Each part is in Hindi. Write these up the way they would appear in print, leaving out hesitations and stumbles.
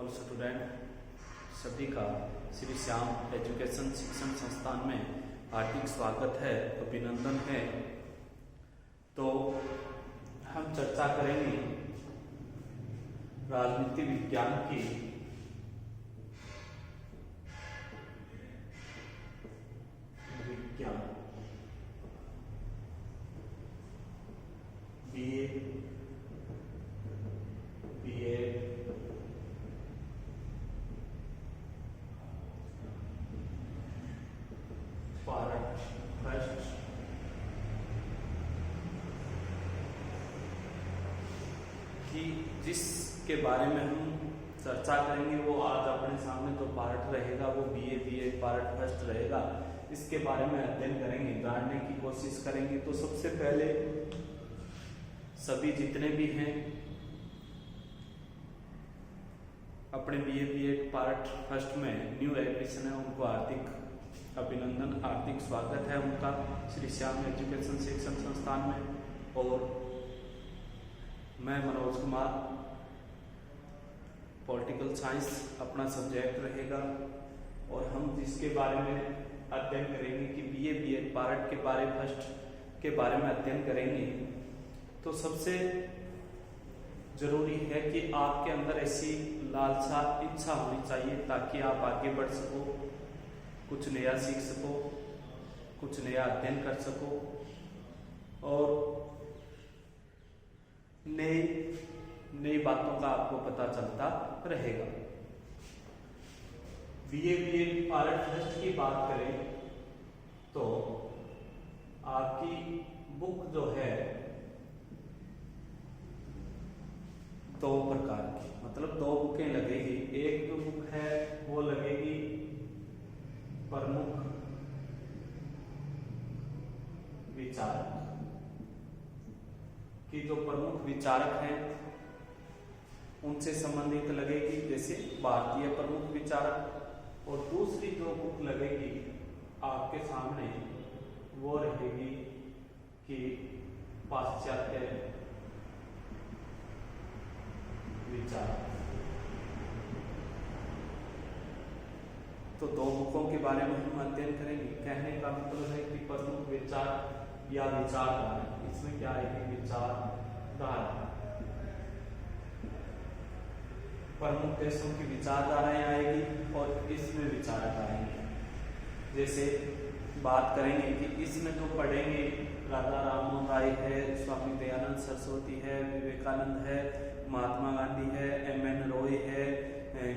ऑल स्टूडेंट सभी का श्री श्याम एजुकेशन शिक्षण संस्थान में हार्दिक स्वागत है, अभिनंदन है। तो हम चर्चा करेंगे राजनीति विज्ञान की बीए पार्ट फर्स्ट कि जिसके बारे में हम चर्चा करेंगे वो आज अपने सामने जो पार्ट रहेगा वो बीए पार्ट फर्स्ट रहेगा। इसके बारे में अध्ययन करेंगे, जानने की कोशिश करेंगे। तो सबसे पहले सभी जितने भी हैं अपने बीए पार्ट फर्स्ट में न्यू एडमिशन है, उनको हार्दिक अभिनंदन, हार्दिक स्वागत है उनका श्री श्याम एजुकेशन शिक्षण संस्थान में। और मैं मनोज कुमार, पॉलिटिकल साइंस अपना सब्जेक्ट रहेगा और हम जिसके बारे में अध्ययन करेंगे कि बीए पार्ट के बारे फर्स्ट के बारे में अध्ययन करेंगे। तो सबसे जरूरी है कि आपके अंदर ऐसी लालसा इच्छा होनी चाहिए ताकि आप आगे बढ़ सको, कुछ नया सीख सको, कुछ नया अध्ययन कर सको और नई बातों का आपको पता चलता रहेगा। बीए पार्ट फर्स्ट की बात करें तो आपकी बुक जो है दो प्रकार की, मतलब दो बुकें लगेगी। एक जो बुक है वो लगेगी प्रमुख विचारक कि जो प्रमुख विचारक हैं उनसे संबंधित लगेगी, जैसे भारतीय प्रमुख विचारक। और दूसरी जो बुक लगेगी आपके सामने वो रहेगी कि पाश्चात्य विचार। तो दो बुकों के बारे में हम अध्ययन करेंगे। कहने का मतलब है कि प्रमुख विचार या विचारधारा, इसमें क्या आएगी विचारधारा, प्रमुख देशों की विचारधाराएं आएगी और इसमें विचारक आएंगे। जैसे बात करेंगे कि इसमें तो पढ़ेंगे राजा राममोहन राय है, स्वामी दयानंद सरस्वती है, विवेकानंद है, महात्मा गांधी है, एम.एन. रॉय है,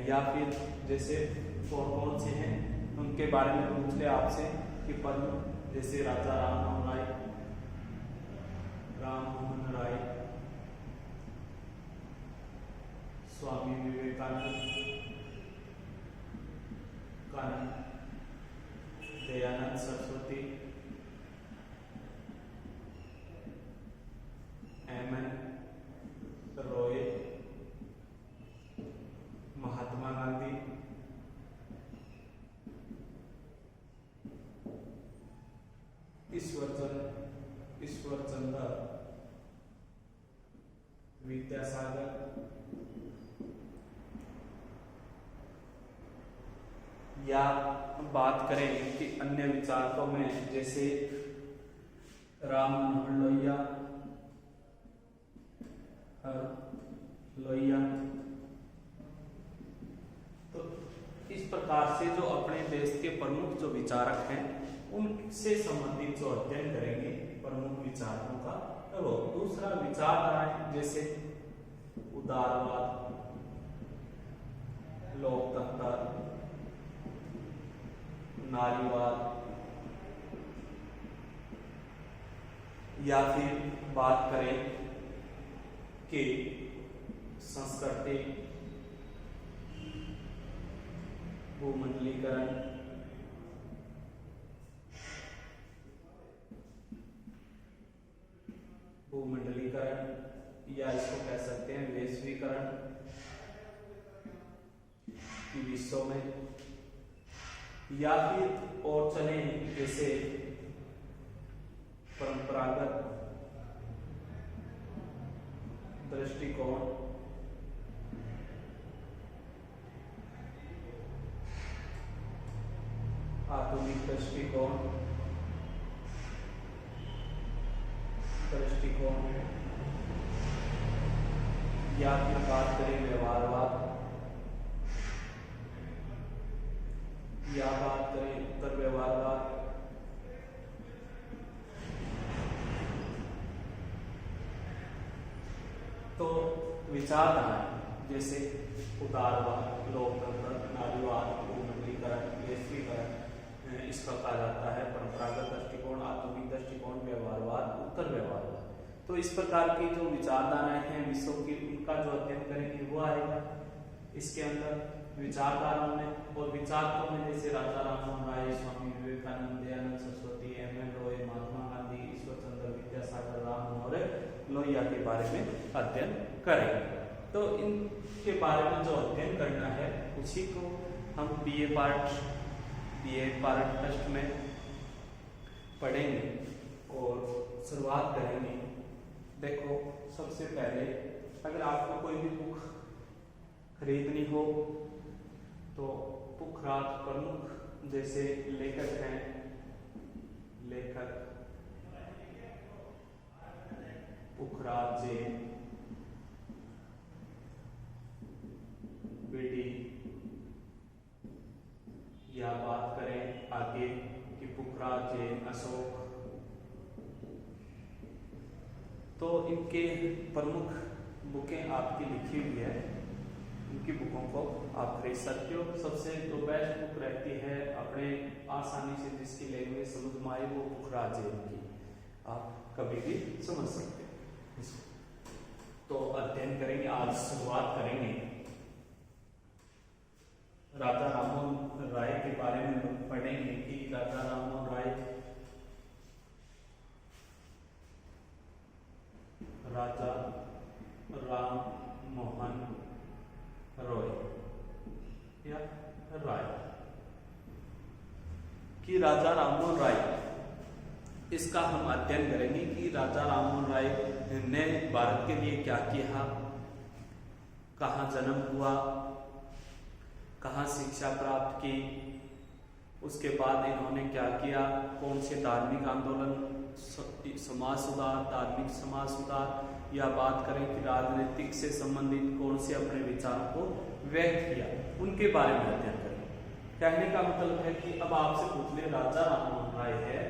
या फिर जैसे कौन से हैं उनके बारे में पूछ ले आपसे कि प्रमुख, जैसे राजा राममोहन राय, स्वामी विवेकानंद, दयानंद सरस्वती, एम.एन. रॉय, महात्मा गांधी, ईश्वरचंद्र विद्यासागर, या बात करें कि अन्य विचारकों में जैसे राम मनोहर लोहिया। तो इस प्रकार से जो अपने देश के प्रमुख जो विचारक हैं उनसे संबंधित जो अध्ययन करेंगे प्रमुख विचारकों का। तो दूसरा विचारधाराएं जैसे उदारवाद, लोकतंत्र, नारीवाद, या फिर बात करें कि संस्कृति, भूमंडलीकरण, या इसको कह सकते हैं वैश्वीकरण कि विश्व में, या फिर और चले जैसे परंपरागत दृष्टिकोण आधुनिक दृष्टिकोण या फिर बात करें व्यवहारवाद या बात करें उत्तर व्यवहारवाद, तो विचारधाराएं जैसे उदारवाद, लोकतंत्र, नारीवाद, भूमंडलीकरण, वैश्वीकरण, इसका कहा जाता है परंपरागत दृष्टिकोण, आधुनिक दृष्टिकोण, व्यवहारवाद, उत्तर व्यवहारवाद। तो इस प्रकार की जो विचारधाराएं हैं विश्व की, उनका जो अध्ययन करेंगे वो आएगा इसके अंदर विचारधाराओं में। और विचारकों में जैसे राजा राममोहन राय, स्वामी विवेकानंद, दयानंद सरस्वती, एम.एन. रॉय, महात्मा गांधी, ईश्वर चंद्र विद्यासागर, राम मनोहर लोहिया के बारे में अध्ययन करेंगे। तो इनके बारे में जो अध्ययन करना है उसी को हम बीए पार्ट टेस्ट में पढ़ेंगे और शुरुआत करेंगे। देखो, सबसे पहले अगर आपको कोई भी बुक खरीदनी हो तो पुखराज प्रमुख जैसे लेखक हैं, पुखराज जैन, बीडी, या बात करें आगे कि पुखराज जैन, अशोक, तो इनके प्रमुख बुकें आपकी लिखी हुई है, इनकी बुकों को आप खरीद सकते हो। सबसे जो बेस्ट बुक रहती है अपने आसानी से जिसकी लैंग्वेज समझ में आए वो पुखराज जैन की आप कभी भी समझ सकते हो। तो अध्ययन करेंगे, आज शुरुआत करेंगे राजा राममोहन राय के बारे में पढ़ेंगे कि राजा राममोहन राय कि राजा राममोहन राय, इसका हम अध्ययन करेंगे कि राजा राममोहन राय ने भारत के लिए क्या किया, कहाँ जन्म हुआ, कहाँ शिक्षा प्राप्त की, उसके बाद इन्होंने क्या किया, कौन से धार्मिक आंदोलन, समाज सुधार, धार्मिक समाज सुधार, या बात करें कि राजनीतिक से संबंधित कौन से अपने विचारों को व्यक्त किया, उनके बारे में अध्ययन करेंगे। कहने का मतलब है कि अब आपसे पूछ ले राजा राममोहन राय है,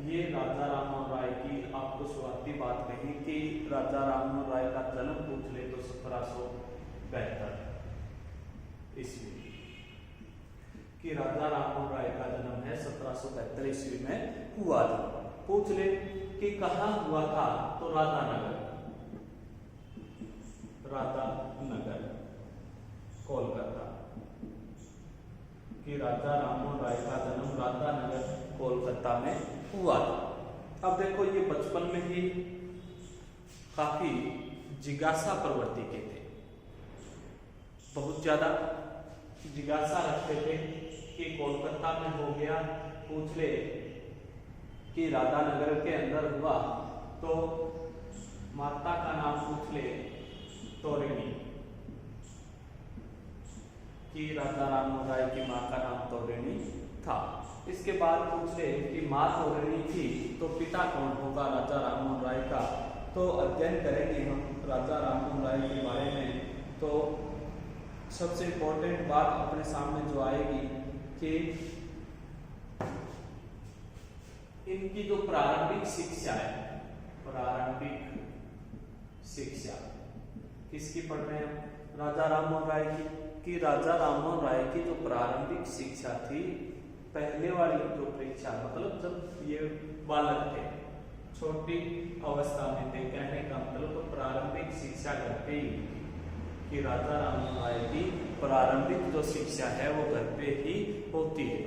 ये राजा राममोहन राय की आपको शुरुआती बात कही कि राजा राममोहन राय का जन्म पूछ ले तो 1772 ईस्वी, कि राजा राममोहन राय का जन्म है 1772 ईस्वी में हुआ था। पूछ ले कि कहाँ हुआ था, तो राधानगर, कोलकाता, कि राजा राममोहन राय का जन्म राधानगर, कोलकाता में हुआ था। अब देखो, ये बचपन में ही काफी जिज्ञासा प्रवृत्ति के थे, बहुत ज्यादा जिज्ञासा रखते थे कि कोलकाता में हो गया, पूछ ले कि राधानगर के अंदर हुआ तो माता का नाम पूछ ले तोरिणी, कि राजा राममोहन राय की मां का नाम तोरिणी था। इसके बाद पूछ ले कि मां तोरिणी थी तो पिता कौन होगा राजा राममोहन राय का, तो अध्ययन करेंगे हम राजा राममोहन राय के बारे में। तो सबसे इम्पोर्टेंट बात अपने सामने जो आएगी कि इनकी जो प्रारंभिक शिक्षा है, प्रारंभिक शिक्षा किसकी पढ़ रहे हैं, राजा राममोहन राय की, कि राजा राममोहन राय की जो प्रारंभिक शिक्षा थी, पहले वाली जो परीक्षा, मतलब जब ये बालक थे, छोटी अवस्था में थे, कहने का मतलब तो प्रारंभिक शिक्षा घर पे ही थी, कि राजा राममोहन राय की प्रारंभिक जो शिक्षा है वो घर पे ही होती है,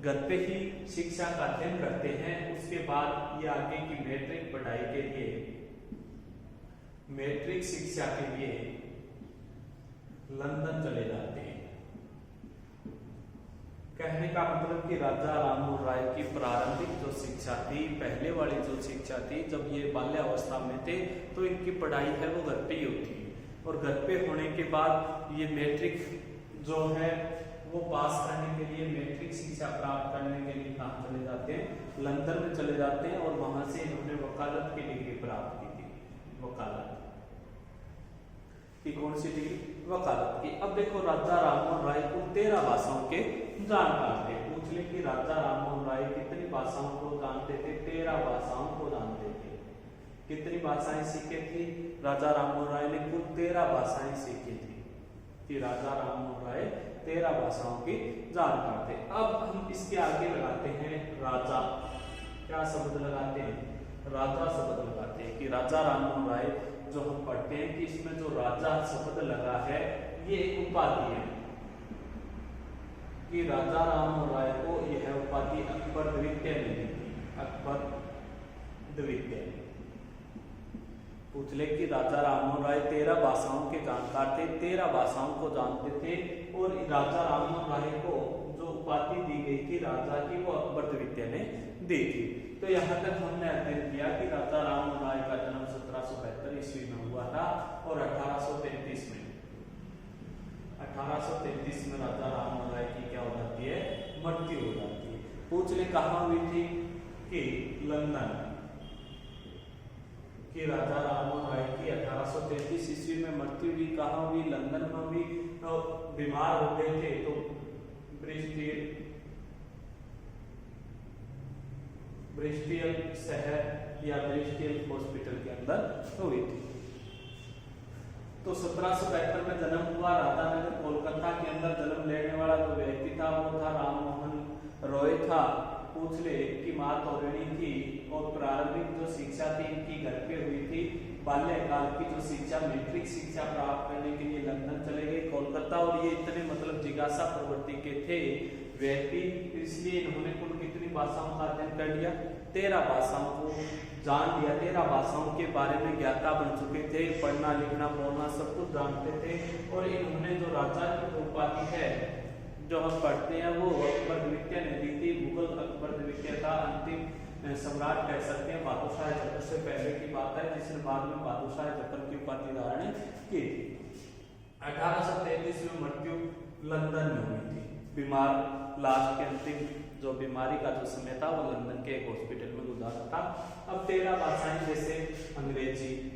घर पे ही शिक्षा का अध्ययन करते हैं। उसके बाद ये आगे की मैट्रिक पढ़ाई के लिए, मैट्रिक शिक्षा के लिए लंदन चले जाते हैं। कहने का मतलब कि राजा राममोहन राय की प्रारंभिक जो शिक्षा थी, पहले वाली जो शिक्षा थी, जब ये बाल्यावस्था में थे तो इनकी पढ़ाई है वो घर पे ही होती है, और घर पे होने के बाद ये मैट्रिक जो है वो पास करने के लिए, मैट्रिक शिक्षा प्राप्त करने के लिए कहाँ चले जाते हैं? लंदन में चले जाते हैं और वहां से इन्होंने वकालत की डिग्री प्राप्त की थी। वकालत की कौन सी डिग्री? वकालत की। अब देखो राजा राममोहन राय को 13 भाषाओं के जानकार थे। पूछ ले कि राजा राममोहन राय कितनी भाषाओं को जानते थे? 13 भाषाओं को जानते थे। कितनी भाषाएं सीखी थी? राजा राममोहन राय ने कुल 13 भाषाएं सीखी थी। कि राजा राममोहन राय 13 भाषाओं के जानकार थे। अब हम इसके आगे लगाते हैं राजा। क्या शब्द लगाते हैं? राजा शब्द लगाते हैं। कि राजा राममोहन राय जो हम पढ़ते हैं कि इसमें जो राजा शब्द लगा है ये एक उपाधि है। कि राजा राममोहन राय को यह उपाधि अकबर द्वितीय ने दी थी। अकबर द्वितीय। पूछ ले कि राजा राममोहन राय 13 भाषाओं के जानकार थे, 13 भाषाओं को जानते थे और राजा राममोहन राय को जो उपाधि दी गई थी राजा की वो अकबर द्वितीय ने दी थी। तो यहाँ तक हमने अध्ययन किया कि राजा राममोहन राय का जन्म 1772 ईस्वी में हुआ था और 1833 में राजा राममोहन राय की क्या हो जाती है? मृत्यु हो जाती है। पूछ ले कहाँ हुई थी? कि लंदन। कि राजा राममोहन राय की 1833 ईस्वी में मृत्यु हुई। कहाँ हुई? लंदन में हुई। तो बीमार हो गए थे तो ब्रिस्टियल शहर या ब्रिस्टियल हॉस्पिटल के अंदर हुई थी। तो 1772 में जन्म हुआ। राधानगर कोलकाता के अंदर जन्म लेने वाला जो व्यक्ति था वो था राममोहन रॉय था। पूछ ले कि मां तोरणी थी और प्रारंभिक जो शिक्षा थी इनकी घर पे हुई थी। बाल्यकाल की जो शिक्षा, मैट्रिक शिक्षा प्राप्त करने के लिए लंदन चले गए, कोलकाता। और ये इतने मतलब जिज्ञासा प्रवृत्ति के थे व्यक्ति, इसलिए इन्होंने कुल कितनी भाषाओं का अध्ययन कर लिया? 13 भाषाओं को जान लिया। 13 भाषाओं के बारे में ज्ञाता बन चुके थे। पढ़ना लिखना बोलना सब कुछ जानते थे। और इन्होंने जो राजा की उपाधि है जो हम पढ़ते हैं वो अकबर द्वितीय ने दी थी। मुगल अकबर द्वितीय का अंतिम सम्राट कह सकते हैं। बहादुर जफर से पहले की बात है जिसने बाद में बहादुर जफर की उपाधि धारण की थी। 1833 में मृत्यु लंदन में हुई थी। बीमार, लास्ट के अंतिम जो बीमारी का जो समय था वो लंदन के एक हॉस्पिटल में गुजारा था। अब 13 भाषाएं जैसे अंग्रेजी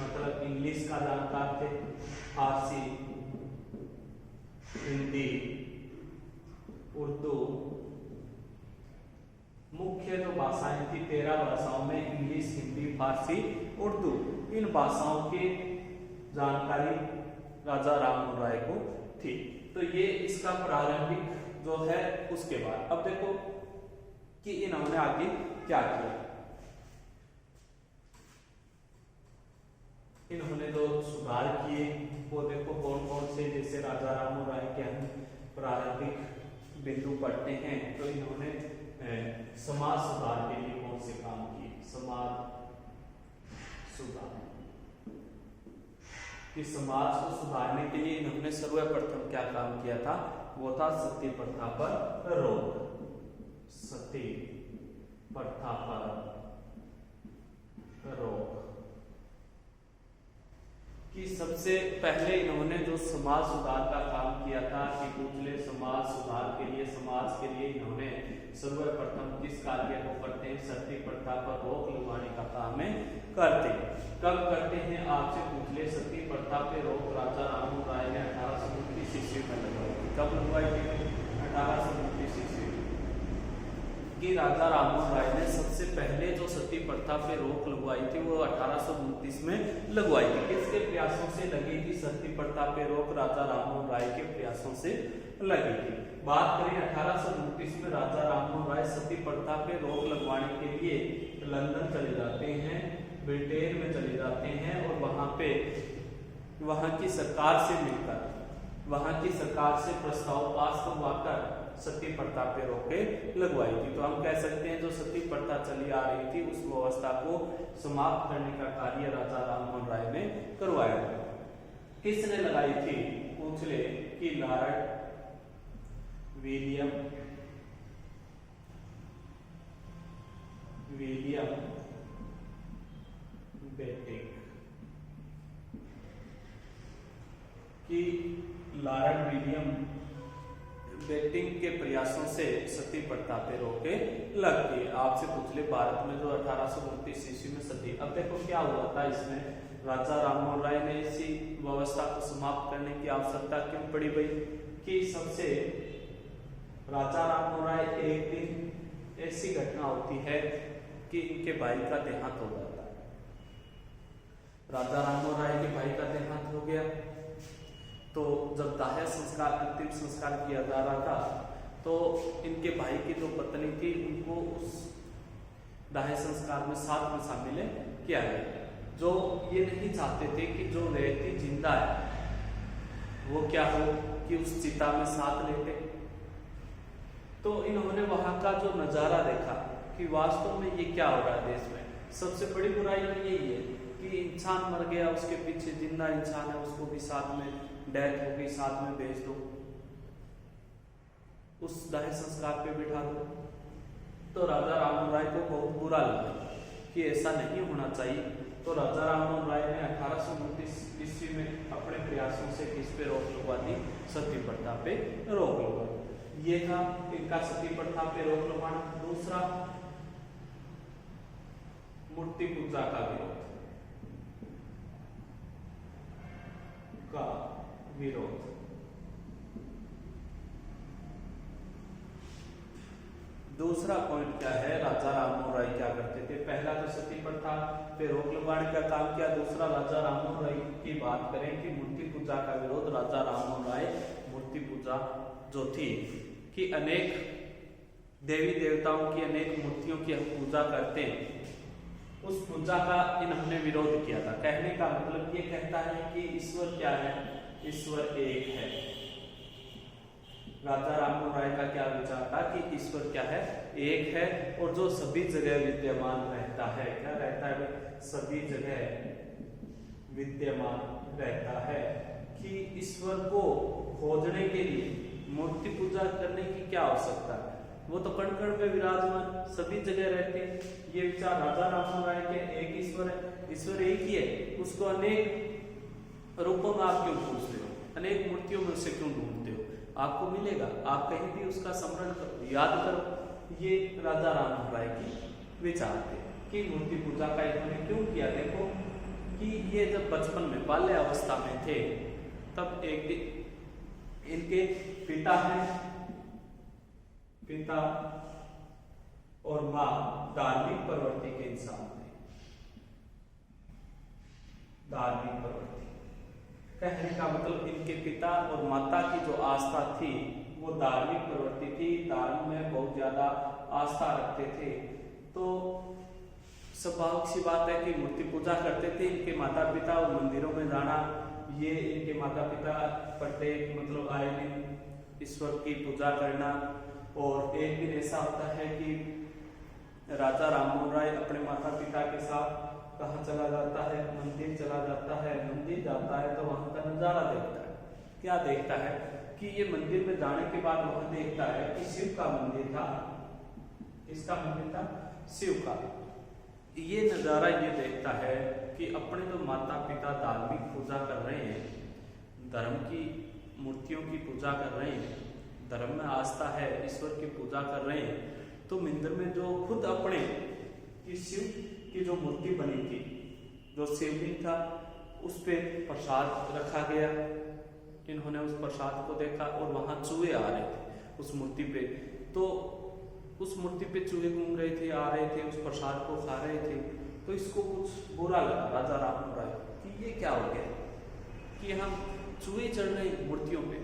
मतलब इंग्लिश का जानकार थे, फारसी, हिंदी, उर्दू। मुख्य जो भाषाएं थी 13 भाषाओं में इंग्लिश, हिंदी, फारसी, उर्दू। इन भाषाओं की जानकारी राजा राममोहन राय को थी। तो ये इसका प्रारंभिक जो है उसके बाद। अब देखो कि इन्होंने आगे क्या किया। इन्होंने जो सुधार किए वो देखो कौन कौन से। जैसे राजा राममोहन राय के हम प्रारंभिक बिंदु पढ़ते हैं तो इन्होंने समाज सुधार के लिए कौन से काम किए? समाज सुधार। कि समाज को सुधारने के लिए इन्होंने सर्वप्रथम क्या काम किया था? वो था सती प्रथा पर रोक। सती प्रथा पर रोक। कि सबसे पहले इन्होंने जो समाज सुधार का काम किया था कि पिछले समाज सुधार के लिए, समाज के लिए इन्होंने सर्वप्रथम किस कार्य को करते हैं? सती प्रथा पर रोक लगवाने का काम है करते। कब करते हैं? आपसे पूछ ले। सती प्रथा पे रोक राजा राममोहन राय ने 1829 ईस्वी में लगवाई थी। कब लगवाई थी? 1829 ईस्वी। कि राजा राममोहन राय ने सबसे पहले जो सती प्रथा पे रोक लगवाई थी वो 1829 में लगवाई थी। किसके प्रयासों से लगी थी सती प्रथा पे रोक? राजा राममोहन राय के प्रयासों से लगी थी। बात करें 1829 में राजा राममोहन राय सती प्रथा पे रोक लगवाने के लिए लंदन चले जाते हैं, ब्रिटेन में चले जाते हैं और वहां की सरकार से मिलकर, वहां की सरकार से प्रस्ताव पास करवाकर सती प्रथा पे रोके लगवाई थी। तो हम कह सकते हैं जो सती प्रथा चली आ रही थी उस व्यवस्था को समाप्त करने का कार्य राजा राममोहन राय ने करवाया था। किसने लगाई थी? पूछ ले कि लॉर्ड विलियम बेंटिक। कि लॉर्ड विलियम बेटिंग के प्रयासों से सती प्रथा पे रोके लग गई। आपसे पूछ ले भारत में जो 1829 ईस्वी में सती, अब देखो क्या हुआ था इसमें, राजा राममोहन राय ने इसी व्यवस्था को समाप्त करने की आवश्यकता क्यों पड़ी भाई कि सबसे राजा राममोहन राय एक दिन ऐसी घटना होती है कि इनके भाई का देहांत हो जाता है। राजा राममोहन राय के भाई का देहांत हो गया, तो जब दाह संस्कार अंतिम संस्कार किया जा रहा था तो इनके भाई की जो पत्नी थी उनको उस दाह संस्कार में साथ में शामिल किया गया। जो ये नहीं चाहते थे कि जो व्यक्ति जिंदा है वो क्या हो कि उस चिता में साथ लेते। तो इन्होंने वहां का जो नजारा देखा कि वास्तव में ये क्या हो रहा है देश में। सबसे बड़ी बुराई में यही है कि इंसान मर गया, उसके पीछे जिंदा इंसान है, उसको भी साथ में डेथ हो गई, साथ में भेज दो, उस दाह संस्कार पे बिठा दो। तो राजा राममोहन राय को बहुत बुरा लगा कि ऐसा नहीं होना चाहिए। तो राजा राममोहन राय ने 1829 ईस्वी में अपने प्रयासों से किस पे रोक लगवा दी, सती प्रथा पे रोक लगवा दी। ये था इनका सती प्रथा पे रोक लगवाना। दूसरा, मूर्ति पूजा का विरोध। दूसरा पॉइंट क्या है, राजा राममोहन राय क्या करते थे। पहला तो सती प्रथा पे रोक लगवाने का काम किया। दूसरा, राजा राममोहन राय की बात करें कि मूर्ति पूजा का विरोध। राजा राममोहन राय मूर्ति पूजा जो थी कि अनेक देवी देवताओं की अनेक मूर्तियों की हम पूजा करते हैं, उस पूजा का इन्होंने विरोध किया था। कहने का मतलब ये कहता है कि ईश्वर क्या है, ईश्वर एक है। राजा राममोहन राय का क्या विचार था कि ईश्वर क्या है, एक है और जो सभी जगह विद्यमान रहता है। क्या रहता है, सभी जगह विद्यमान रहता है। कि ईश्वर को खोजने के लिए मूर्ति पूजा करने की क्या आवश्यकता है, वो तो कण कण में विराजमान सभी जगह रहते हैं। ये विचार राजा राममोहन राय के। एक ईश्वर है, ईश्वर एक ही है, उसको अनेक रूपों में आप क्यों पूछते हो, अनेक मूर्तियों में उसे क्यों ढूंढते हो, आपको मिलेगा, आप कहीं भी उसका स्मरण करो, याद करो। ये राजा राममोहन राय की विचार थे कि मूर्ति पूजा का इन्होंने क्यों किया। देखो कि ये जब बचपन में बाल्य अवस्था में थे तब एक दिन इनके पिता और माँ धार्मिक प्रवृत्ति के इंसान थे। धार्मिक प्रवृत्ति कहने का मतलब इनके पिता और माता की जो आस्था थी वो धार्मिक प्रवृत्ति थी, धर्म में बहुत ज्यादा आस्था रखते थे। तो स्वाभाविक सी बात है कि मूर्ति पूजा करते थे। इनके माता पिता और मंदिरों में जाना, ये इनके माता पिता प्रत्येक मतलब आए दिन ईश्वर की पूजा करना। और एक दिन ऐसा होता है कि राजा राममोहन राय अपने माता पिता के साथ कहाँ चला जाता है, मंदिर चला जाता है। मंदिर जाता है तो वहां का नजारा देखता है। क्या देखता है कि ये मंदिर में जाने के बाद वहां देखता है कि शिव का मंदिर था। इसका मंदिर था शिव का। ये नजारा ये देखता है कि अपने जो माता पिता धार्मिक पूजा कर रहे हैं, धर्म की मूर्तियों की पूजा कर रहे हैं, धर्म में आस्था है, ईश्वर की पूजा कर रहे हैं, तो मंदिर में जो खुद अपने शिव की जो मूर्ति बनी थी, जो शिवलिंग था, उस पे प्रसाद रखा गया। इन्होंने उस प्रसाद को देखा और वहां चूहे आ रहे थे उस मूर्ति पे। तो उस मूर्ति पे चूहे घूम रहे थे, आ रहे थे, उस प्रसाद को खा रहे थे। तो इसको कुछ बुरा लगा राजा राममोहन राय कि ये क्या हो गया कि हम चूहे चढ़ रहे मूर्तियों पे।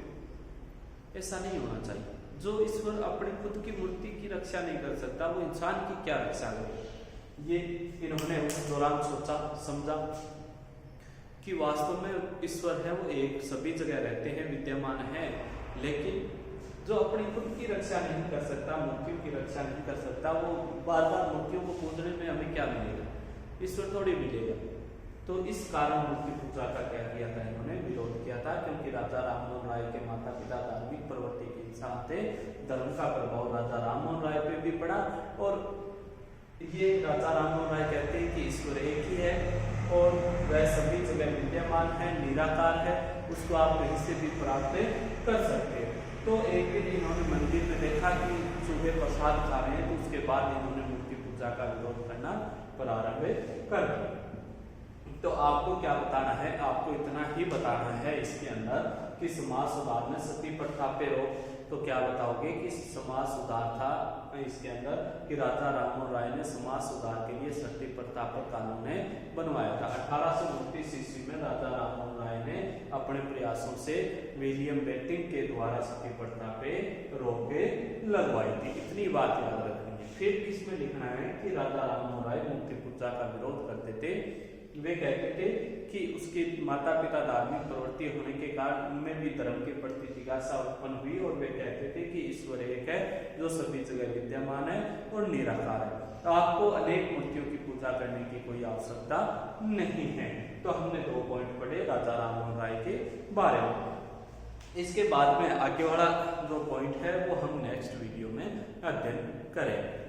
ऐसा नहीं होना चाहिए। जो ईश्वर अपनी खुद की मूर्ति की रक्षा नहीं कर सकता, वो इंसान की क्या रक्षा करे। ये इन्होंने उस दौरान सोचा समझा कि वास्तव में ईश्वर है वो एक, सभी जगह रहते हैं, विद्यमान है, लेकिन जो अपनी खुद की रक्षा नहीं कर सकता, मूर्तियों की रक्षा नहीं कर सकता, वो बार बार मूर्तियों को पूजने में हमें क्या मिलेगा, ईश्वर थोड़ी मिलेगा। तो इस कारण मूर्ति पूजा का क्या किया था, इन्होंने विरोध किया था। क्योंकि राजा राममोहन राय के माता पिता धार्मिक प्रवृत्ति के इंसान थे, धर्म का प्रभाव राजा राममोहन राय पे भी पड़ा। और ये राजा राममोहन राय कहते हैं कि ईश्वर एक ही है और वह सभी जगह विद्यमान है, निराकार है, उसको आप कहीं से भी प्राप्त कर सकते हैं। तो एक दिन इन्होंने मंदिर में देखा कि सुबह प्रसाद खा रहे हैं, तो उसके बाद इन्होंने मूर्ति पूजा का विरोध करना प्रारंभ कर दिया। तो आपको क्या बताना है, आपको इतना ही बताना है इसके अंदर कि समाज सुधार में सती प्रथा पे रोक। तो क्या बताओगे कि समाज सुधार था इसके अंदर कि राजा राममोहन राय ने समाज सुधार के लिए सती प्रथा पर कानून बनवाया था। 1829 ईस्वी में राजा राममोहन राय ने अपने प्रयासों से विलियम बेंटिंक के द्वारा सती प्रथा पे रोक लगवाई थी। इतनी बात याद रखनी है। फिर इसमें लिखना है कि राजा राममोहन राय मूर्ति पूजा का विरोध करते थे। वे कहते थे कि उसके माता पिता धार्मिक प्रवृत्ति होने के कारण उनमें भी धर्म के प्रति जिज्ञासा उत्पन्न हुई, और वे कहते थे कि ईश्वर एक है जो सभी जगह विद्यमान है और निराकार है। तो आपको अनेक मूर्तियों की पूजा करने की कोई आवश्यकता नहीं है। तो हमने 2 पॉइंट पढ़े राजा राममोहन राय के बारे में। इसके बाद में आगे वाला जो पॉइंट है वो हम नेक्स्ट वीडियो में अध्ययन करेंगे।